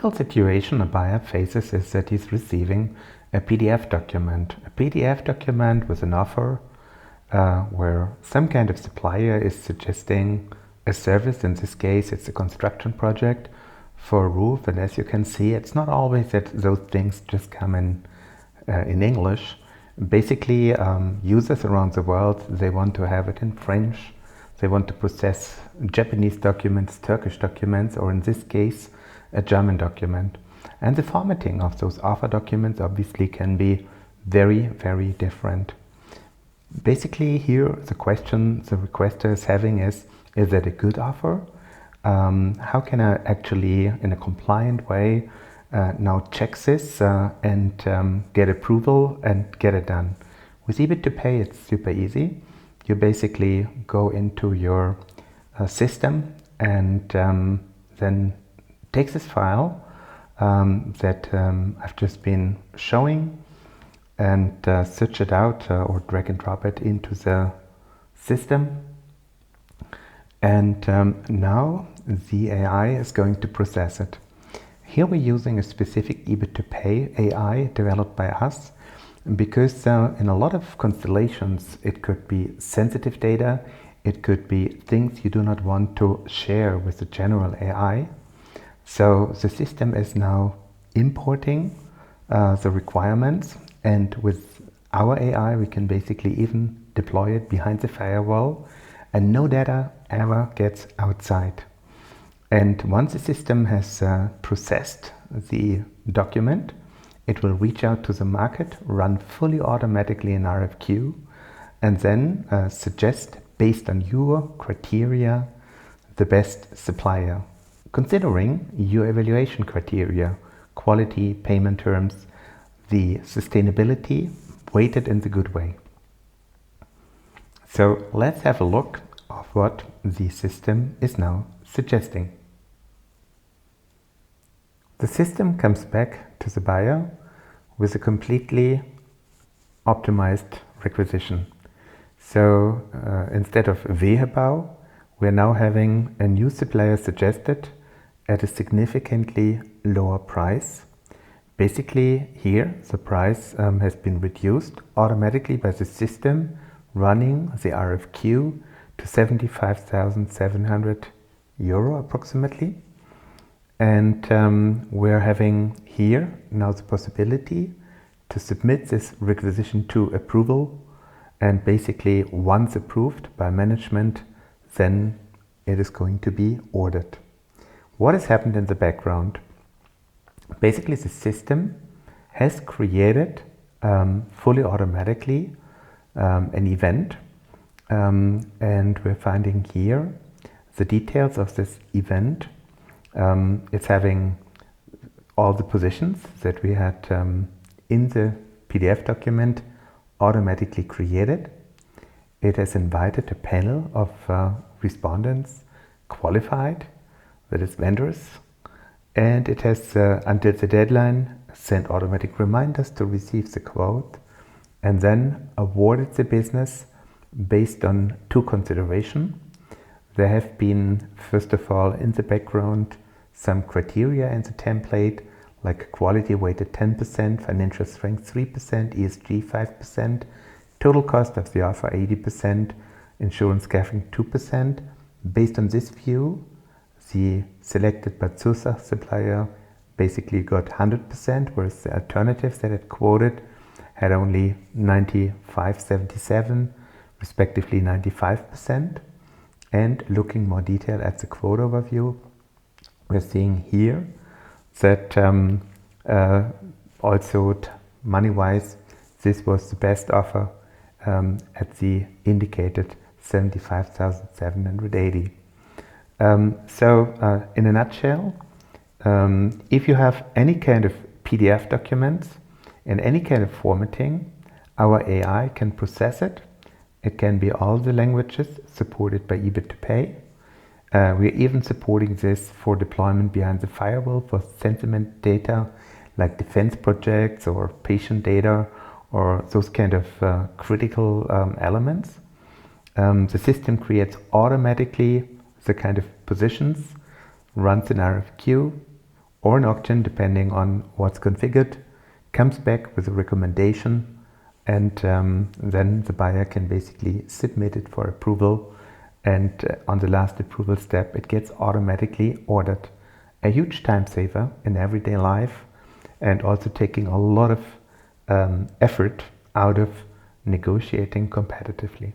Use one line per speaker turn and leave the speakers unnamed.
typical situation a buyer faces is that he's receiving a PDF document. A PDF document with an offer where some kind of supplier is suggesting a service. In this case, it's a construction project for a roof. And as you can see, it's not always that those things just come in English. Basically, users around the world, they want to have it in French. They want to process Japanese documents, Turkish documents, or in this case, a German document. And the formatting of those offer documents obviously can be very, very different. Basically here, the question the requester is having is that a good offer? How can I actually, in a compliant way, now check this and get approval and get it done? With ebidtopay, it's super easy. You basically go into your system and then take this file that I've just been showing and search it out or drag and drop it into the system. And now the AI is going to process it. Here we're using a specific ebidtopay AI developed by us because in a lot of constellations it could be sensitive data, it could be things you do not want to share with the general AI. So the system is now importing the requirements, and with our AI we can basically even deploy it behind the firewall and no data ever gets outside. And once the system has processed the document, it will reach out to the market, run fully automatically in RFQ, and then suggest, based on your criteria, the best supplier, considering your evaluation criteria, quality, payment terms, the sustainability, weighted in the good way. So let's have a look of what the system is now suggesting. The system comes back to the buyer with a completely optimized requisition. So instead of Wegebau, we're now having a new supplier suggested at a significantly lower price. Basically here the price has been reduced automatically by the system running the RFQ to 75,700 euro approximately. And we're having here now the possibility to submit this requisition to approval, and basically once approved by management, then it is going to be ordered. What has happened in the background? Basically the system has created fully automatically an event, and we're finding here the details of this event. It's having all the positions that we had in the PDF document automatically created. It has invited a panel of respondents qualified, that is vendors, and it has until the deadline sent automatic reminders to receive the quote, and then awarded the business based on two considerations. There have been, first of all, in the background, some criteria in the template, like quality weighted 10%, financial strength 3%, ESG 5%, total cost of the offer 80%, insurance covering 2%. Based on this view, the selected Batsusa supplier basically got 100%, whereas the alternatives that it quoted had only 95.77, respectively 95%. And looking more detailed at the quote overview, we're seeing here that also money-wise, this was the best offer at the indicated 75,780. So in a nutshell, if you have any kind of PDF documents in any kind of formatting, our AI can process it. It can be all the languages supported by ebidtopay. We're even supporting this for deployment behind the firewall for sentiment data like defense projects or patient data or those kind of critical elements. The system creates automatically the kind of positions, runs an RFQ, or an auction, depending on what's configured, comes back with a recommendation, and then the buyer can basically submit it for approval, and on the last approval step it gets automatically ordered. A huge time saver in everyday life, and also taking a lot of effort out of negotiating competitively.